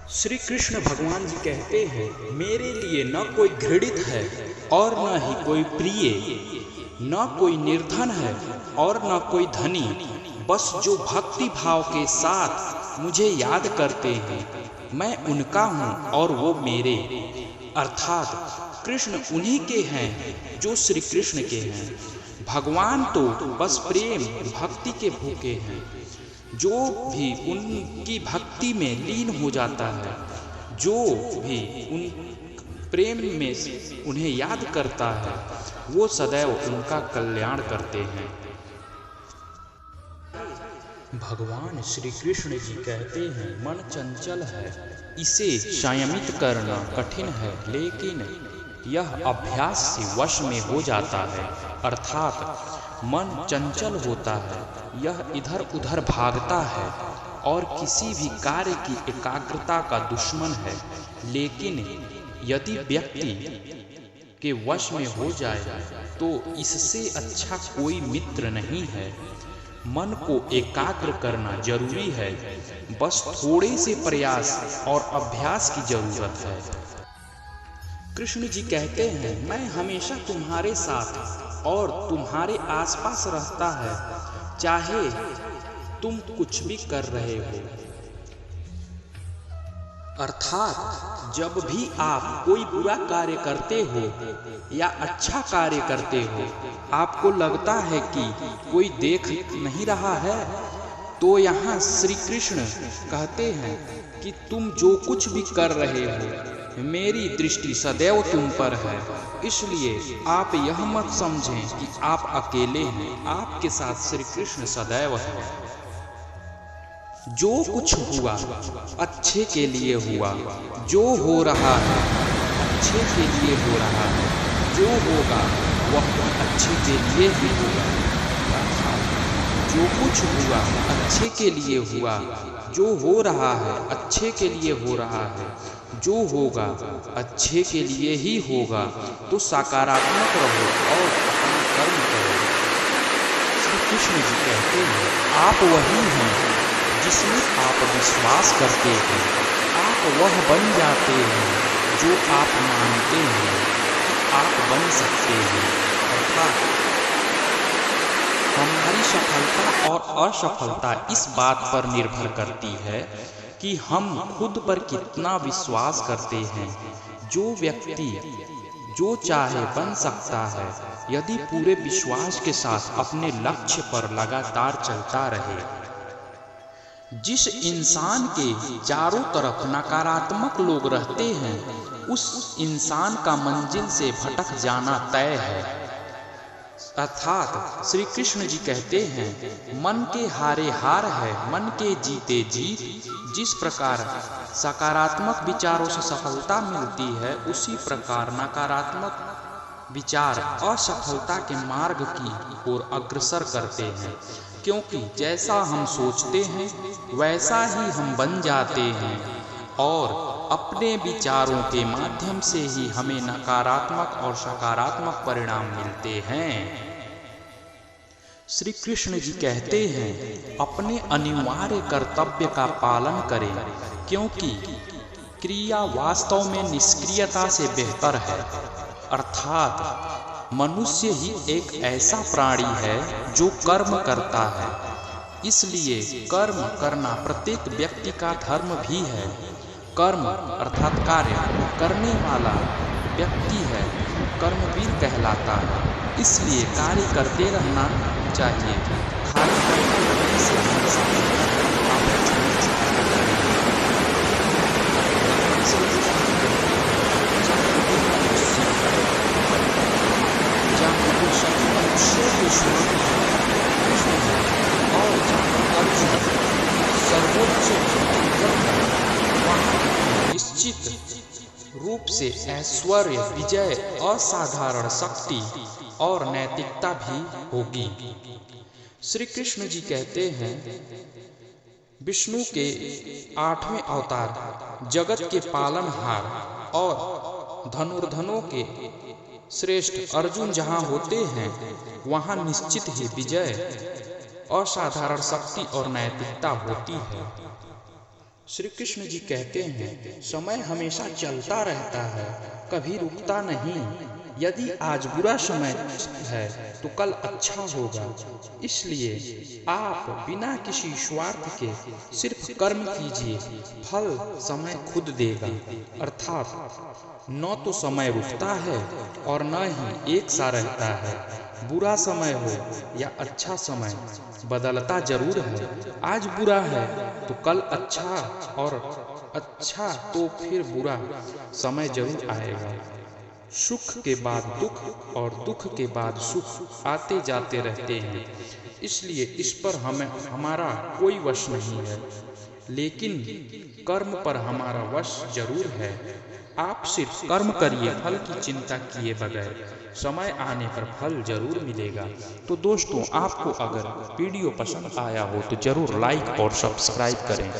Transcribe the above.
श्री कृष्ण भगवान जी कहते हैं, मेरे लिए न कोई घृणित है और न ही कोई प्रिय, न कोई निर्धन है और न कोई धनी, बस जो भक्ति भाव के साथ मुझे याद करते हैं, मैं उनका हूँ और वो मेरे। अर्थात कृष्ण उन्हीं के हैं जो श्री कृष्ण के हैं। भगवान तो बस प्रेम भक्ति के भूखे हैं। जो भी उनकी भक्ति में लीन हो जाता है, जो भी उन प्रेम में उन्हें याद करता है, वो सदैव उनका कल्याण करते हैं। भगवान श्री कृष्ण जी कहते हैं, मन चंचल है, इसे संयमित करना कठिन है, लेकिन यह अभ्यास से वश में हो जाता है। अर्थात मन चंचल होता है, यह इधर उधर भागता है और किसी भी कार्य की एकाग्रता का दुश्मन है। लेकिन यदि व्यक्ति के वश में हो जाए तो इससे अच्छा कोई मित्र नहीं है। मन को एकाग्र करना जरूरी है, बस थोड़े से प्रयास और अभ्यास की जरूरत है। कृष्ण जी कहते हैं, मैं हमेशा तुम्हारे साथ और तुम्हारे आसपास रहता है, चाहे तुम कुछ भी कर रहे हो। अर्थात जब भी आप कोई बुरा कार्य करते हो या अच्छा कार्य करते हो, आपको लगता है कि कोई देख नहीं रहा है, तो यहाँ श्री कृष्ण कहते हैं कि तुम जो कुछ भी कर रहे हो, मेरी दृष्टि सदैव तुम पर है। इसलिए आप यह मत समझें कि आप अकेले हैं, आपके साथ श्री कृष्ण सदैव है। जो कुछ हुआ अच्छे के लिए हुआ, जो हो रहा है अच्छे के लिए हो रहा है, जो होगा वह अच्छे के लिए ही होगा। जो कुछ हुआ अच्छे के लिए हुआ, जो हो रहा है अच्छे के लिए हो रहा है, जो होगा अच्छे के लिए ही होगा। तो सकारात्मक रहो और अपना कर्म करो। श्री कृष्ण जी कहते हैं, आप वही हैं जिसमें आप विश्वास करते हैं। आप वह बन जाते हैं जो आप मानते हैं कि आप बन सकते हैं। अर्थात हमारी सफलता और असफलता इस बात पर निर्भर करती है कि हम खुद पर कितना विश्वास करते हैं। जो व्यक्ति जो चाहे बन सकता है, यदि पूरे विश्वास के साथ अपने लक्ष्य पर लगातार चलता रहे। जिस इंसान के चारों तरफ नकारात्मक लोग रहते हैं, उस इंसान का मंजिल से भटक जाना तय है। अर्थात श्री कृष्ण जी कहते हैं, मन के हारे हार है, मन के जीते जीत। जिस प्रकार सकारात्मक विचारों से सफलता मिलती है, उसी प्रकार नकारात्मक विचार असफलता के मार्ग की ओर अग्रसर करते हैं। क्योंकि जैसा हम सोचते हैं वैसा ही हम बन जाते हैं, और अपने विचारों के माध्यम से ही हमें नकारात्मक और सकारात्मक परिणाम मिलते हैं। श्री कृष्ण जी कहते हैं, अपने अनिवार्य कर्तव्य का पालन करें, क्योंकि क्रिया वास्तव में निष्क्रियता से बेहतर है। अर्थात मनुष्य ही एक ऐसा प्राणी है जो कर्म करता है। इसलिए कर्म करना प्रत्येक व्यक्ति का धर्म भी है। कर्म अर्थात कार्य करने वाला व्यक्ति है कर्मवीर कहलाता है। इसलिए कार्य करते रहना चाहिए। खाली करने से सर्वोच्च निश्चित रूप से ऐश्वर्य, विजय, असाधारण शक्ति और नैतिकता भी होगी। श्री कृष्ण जी कहते हैं, विष्णु के 8वें अवतार जगत के पालनहार और धनुर्धनों के श्रेष्ठ अर्जुन जहाँ होते हैं, वहाँ निश्चित ही विजय, असाधारण शक्ति और नैतिकता होती है। श्री कृष्ण जी कहते हैं, समय हमेशा चलता रहता है, कभी रुकता नहीं। यदि आज बुरा समय है तो कल अच्छा होगा। इसलिए आप बिना किसी स्वार्थ के सिर्फ कर्म कीजिए, फल समय खुद देगा। अर्थात न तो समय रुकता है और न ही एक सा रहता है। बुरा समय हो या अच्छा समय, बदलता जरूर है। आज बुरा है तो कल अच्छा, और अच्छा तो फिर बुरा समय जरूर आएगा। सुख के बाद दुख और दुख के बाद सुख आते जाते रहते हैं। इसलिए इस पर हमारा कोई वश नहीं है, लेकिन कर्म पर हमारा वश जरूर है। आप सिर्फ कर्म करिए, फल की चिंता किए बगैर। समय आने पर फल जरूर मिलेगा। तो दोस्तों, आपको अगर वीडियो पसंद आया हो तो जरूर लाइक और सब्सक्राइब करें।